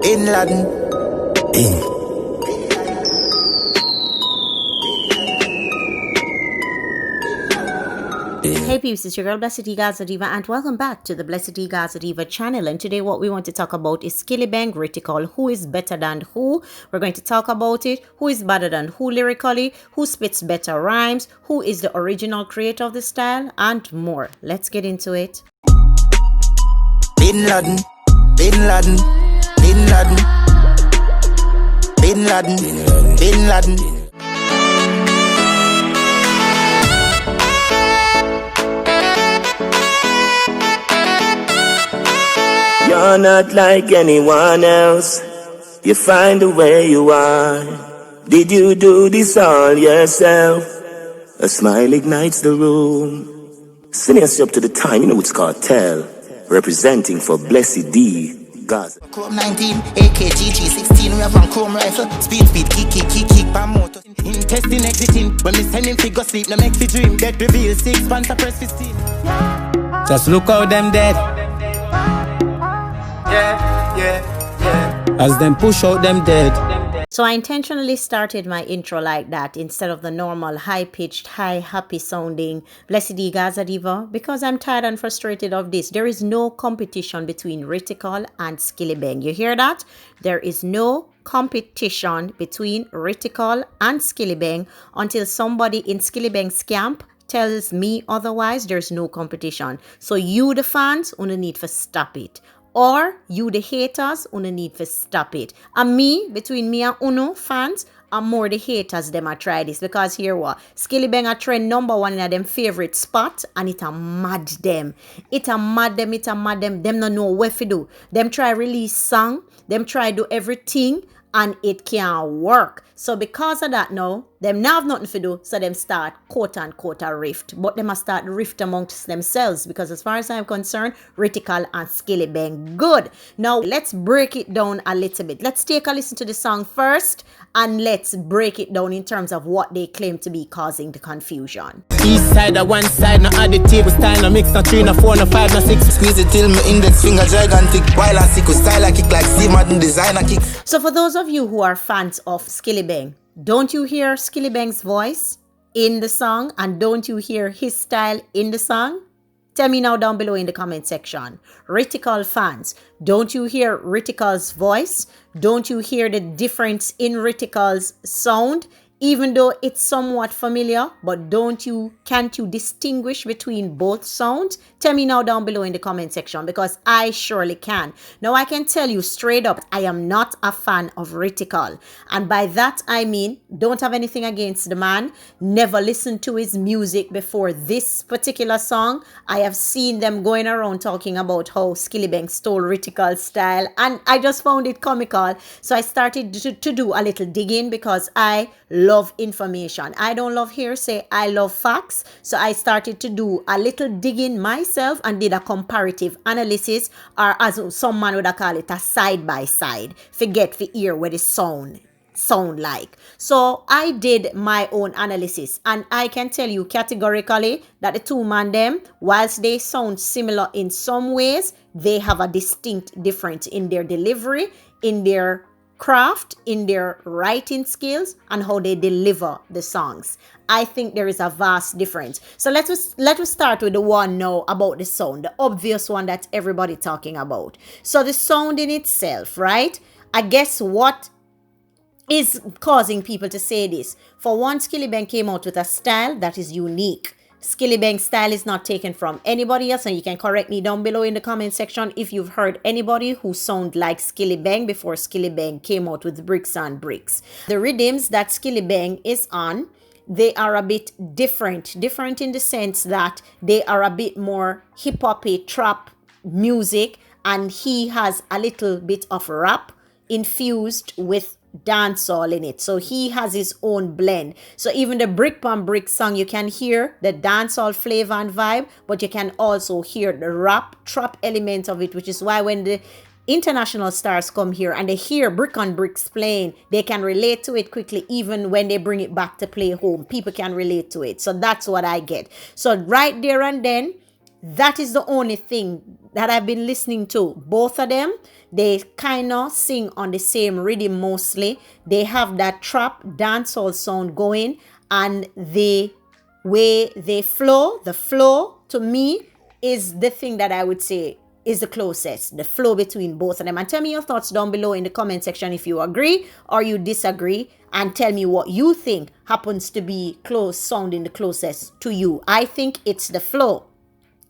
Bin Laden. Hey peeps, it's your girl BlessydGazadiva and welcome back to the BlessydGazadiva channel. And today what we want to talk about is Skillibeng, Rytikal. Who is better than who? We're going to talk about it. Who is better than who lyrically? Who spits better rhymes? Who is the original creator of the style? And more. Let's get into it. Bin Laden, Bin Laden, Bin Laden, Bin Laden, Bin Laden. You're not like anyone else. You find the way you are. Did you do this all yourself? A smile ignites the room. Sending us up to the time, you know it's cartel. Representing for BlessydGazadiva. Chrome 19, AKGG 16, we have on chrome rifle. Speed, kick, bam motor. In testing, exiting. When me send him figure sleep, no make fi dream. Dead reveal, 6 pants, press 15. Just look how them dead. As them push out them dead. So I intentionally started my intro like that instead of the normal high-pitched, high, happy sounding BlessydGazadiva because I'm tired and frustrated of this. There is no competition between Rytikal and Skillibeng. You hear that? There is no competition between Rytikal and Skillibeng until somebody in Skillibeng's camp tells me otherwise. There's no competition. So you, the fans, only need to stop it. Or you, the haters, una need to stop it. And me, between me and Uno fans, I'm more the haters them I try this. Because here what? Skillibeng a trend #1 in them favorite spot. And it a mad them. It a mad them. Them no know what to do. Them try release song. Them try do everything. And it can't work. So because of that now, them now have nothing to do. So them start quote unquote a rift. But they must start rift amongst themselves. Because as far as I'm concerned, Rytikal and Skillibeng good. Now let's break it down a little bit. Let's take a listen to the song first. And let's break it down in terms of what they claim to be causing the confusion. East side or one side, no additive style, no mix, no 3, no 4, no 5, no 6. Squeeze it till my index finger gigantic. While I sickle style I kick like C-Modern designer kick. So for those of you who are fans of Skillibeng, don't you hear Skillibeng's voice in the song? And don't you hear his style in the song? Tell me now down below in the comment section. Rytikal fans, don't you hear Rytikal's voice? Don't you hear the difference in Rytikal's sound? Even though it's somewhat familiar, but can't you distinguish between both sounds? Tell me now down below in the comment section because I surely can. Now I can tell you straight up, I am not a fan of Rytikal. And by that I mean, don't have anything against the man. Never listened to his music before this particular song. I have seen them going around talking about how Skillibeng stole Rytikal's style. And I just found it comical. So I started to do a little digging because I love information. I don't love hearsay. I love facts. So I started to do a little digging myself and did a comparative analysis, or as some man would call it, a side by side. Forget for ear where the sound like. So I did my own analysis and I can tell you categorically that the two man them, whilst they sound similar in some ways, they have a distinct difference in their delivery, in their craft, in their writing skills, and how they deliver the songs. I think there is a vast difference. So let us start with the one now about the sound, the obvious one that everybody talking about. So the sound in itself, right? I guess what is causing people to say this? For one, Skillibeng came out with a style that is unique. Skillibeng's style is not taken from anybody else, and you can correct me down below in the comment section if you've heard anybody who sound like Skillibeng before Skillibeng came out with Bricks on Bricks. The rhythms that Skillibeng is on, they are a bit different in the sense that they are a bit more hip-hoppy trap music, and he has a little bit of rap infused with dancehall in it. So he has his own blend. So even the Brick on Brick song, you can hear the dancehall flavor and vibe, but you can also hear the rap trap element of it, which is why when the international stars come here and they hear Brick on Bricks playing, they can relate to it quickly. Even when they bring it back to play home, people can relate to it. So that's what I get. So right there and then, That is the only thing that I've been listening to. Both of them, they kind of sing on the same rhythm mostly. They have that trap dancehall sound going, and the way they flow, the flow to me is the thing that I would say is the closest, the flow between both of them. And tell me your thoughts down below in the comment section if you agree or you disagree, and tell me what you think happens to be close, sounding the closest to you. I think it's the flow.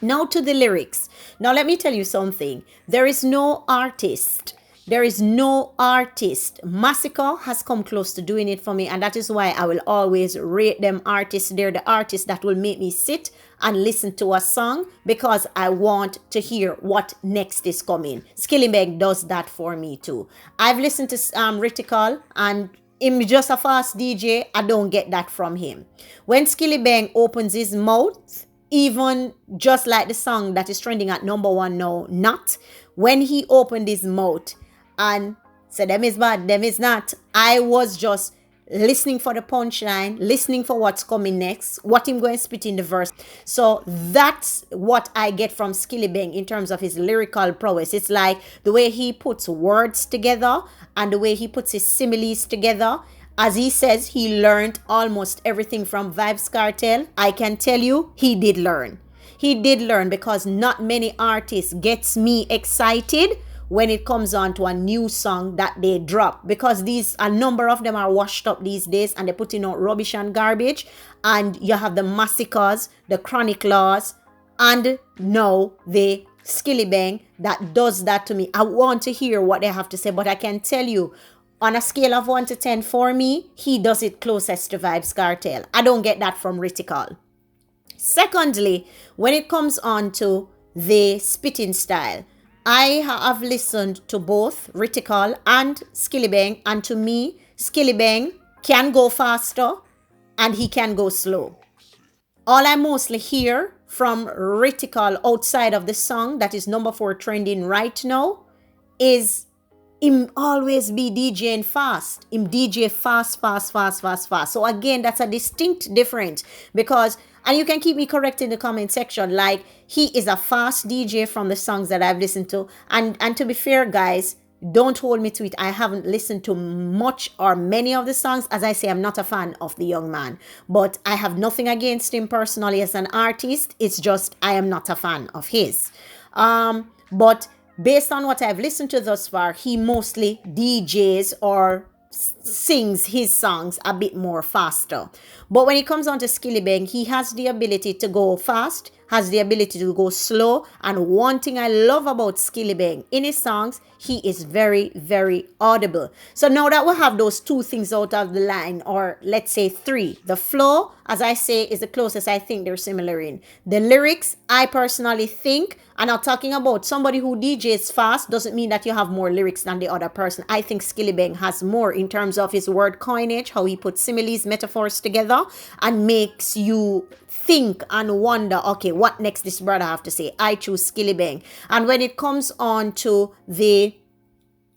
Now to the lyrics. Now let me tell you something. There is no artist. Massacre has come close to doing it for me, and that is why I will always rate them artists. They're the artists that will make me sit and listen to a song because I want to hear what next is coming. Skillibeng does that for me too. I've listened to Rytikal, and him just a fast DJ. I don't get that from him. When Skillibeng opens his mouth, even just like the song that is trending at #1 now, Not, when he opened his mouth and said them is bad, them is not, I was just listening for the punchline, listening for what's coming next, what him going to spit in the verse. So that's what I get from Skillibeng in terms of his lyrical prowess. It's like the way he puts words together and the way he puts his similes together. As he says, he learned almost everything from Vybz Kartel. I can tell you, he did learn. He did learn, because not many artists gets me excited when it comes on to a new song that they drop, because a number of them are washed up these days and they're putting out rubbish and garbage. And you have the Massacres, the Chronic Laws, and now the Skillibeng that does that to me. I want to hear what they have to say, but I can tell you, on a scale of 1 to 10 for me, he does it closest to Vybz Kartel. I don't get that from Rytikal. Secondly, when it comes on to the spitting style, I have listened to both Rytikal and Skillibeng, and to me, Skillibeng can go faster and he can go slow. All I mostly hear from Rytikal outside of the song that is #4 trending right now is him always be DJing fast. Him DJ fast. So again, that's a distinct difference, because, and you can keep me correct in the comment section, like, he is a fast DJ from the songs that I've listened to. And to be fair, guys, don't hold me to it. I haven't listened to much or many of the songs. As I say, I'm not a fan of the young man, but I have nothing against him personally as an artist. It's just I am not a fan of his. But based on what I've listened to thus far, he mostly DJs or sings his songs a bit more faster. But when it comes on to Skillibeng, he has the ability to go fast, has the ability to go slow. And one thing I love about Skillibeng, in his songs, he is very, very audible. So now that we have those two things out of the line, or let's say three, the flow, as I say, is the closest I think they're similar in. The lyrics, I personally think, and I'm talking about somebody who DJs fast doesn't mean that you have more lyrics than the other person. I think Skillibeng has more in terms of his word coinage, how he puts similes, metaphors together, and makes you think and wonder, okay, what next this brother have to say? I choose Skillibeng. And when it comes on to the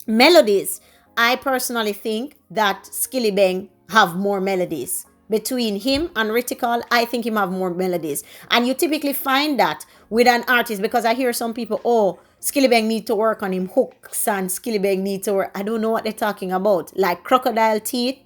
melodies, I personally think that Skillibeng have more melodies. Between him and Rytikal, I think him have more melodies. And you typically find that with an artist, because I hear some people, oh, Skillibeng need to work on him hooks and Skillibeng need to work. I don't know what they're talking about. Like Crocodile Teeth,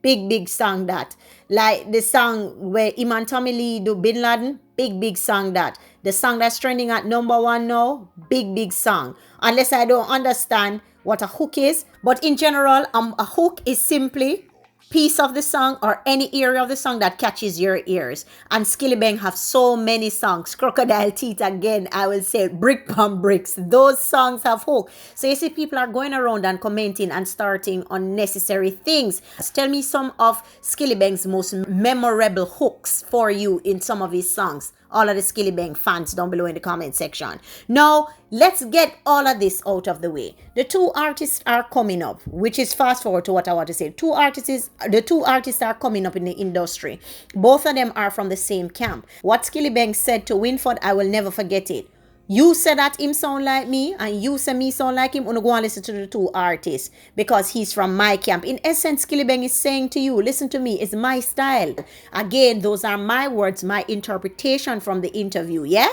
big song that. Like the song where him and Tommy Lee do Bin Laden, big song that. The song that's trending at #1 now, big song. Unless I don't understand what a hook is. But in general, a hook is simply piece of the song or any area of the song that catches your ears. And Skillibeng have so many songs. Crocodile Teeth, again, I will say Brick Pump Bricks. Those songs have hook. So you see, people are going around and commenting and starting unnecessary things. Tell me some of Skillibeng's most memorable hooks for you in some of his songs. All of the Skillibeng fans down below in the comment section. Now, let's get all of this out of the way. The two artists are coming up, which is fast forward to what I want to say. The two artists are coming up in the industry. Both of them are from the same camp. What Skillibeng said to Winford, I will never forget it. You said that him sound like me, and you say me sound like him. I'm going to go and listen to the two artists because he's from my camp. In essence, Skillibeng is saying to you, listen to me, it's my style. Again, those are my words, my interpretation from the interview, yeah?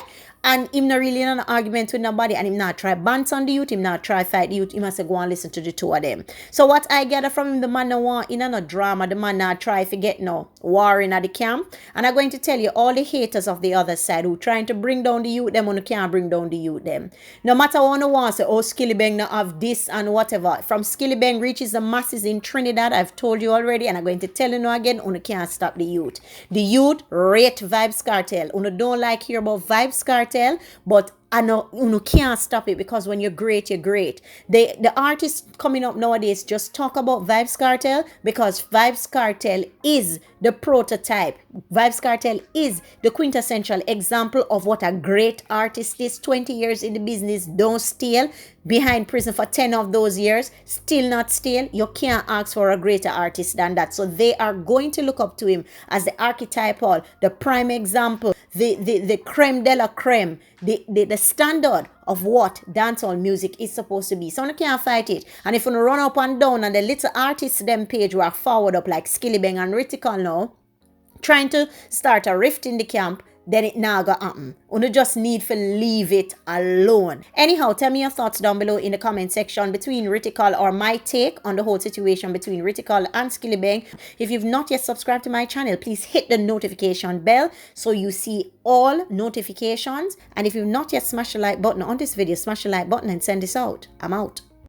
and him not really in an argument with nobody, and him not try bants on the youth, him not try fight the youth, he must go and listen to the two of them. So what I gather from him, the man no want in no drama, the man not try to get no warring at the camp. And I'm going to tell you, all the haters of the other side who trying to bring down the youth, them who can't bring down the youth them. No matter what one wants, say, oh, Skillibeng now have this and whatever. From Skillibeng reaches the masses in Trinidad, I've told you already, and I'm going to tell you now again, you can't stop the youth. The youth rate Vybz Kartel. You don't like hear about Vybz Kartel, but I know you can't stop it, because when you're great, you're great. The artists coming up nowadays just talk about Vybz Kartel because Vybz Kartel is the prototype. Vybz Kartel is the quintessential example of what a great artist is. 20 years in the business, don't steal. Behind prison for 10 of those years, still not steal. You can't ask for a greater artist than that. So they are going to look up to him as the archetypal, the prime example, the creme de la creme, the standard of what dancehall music is supposed to be. So you can't fight it. And if you run up and down and the little artists them page were forward up like Skillibeng and Rytikal now, trying to start a rift in the camp, then it now go happen. You just need to leave it alone. Anyhow, tell me your thoughts down below in the comment section between Rytikal, or my take on the whole situation between Rytikal and Skillibeng. If you've not yet subscribed to my channel, please hit the notification bell so you see all notifications. And if you've not yet smashed the like button on this video, smash the like button and send this out. I'm out.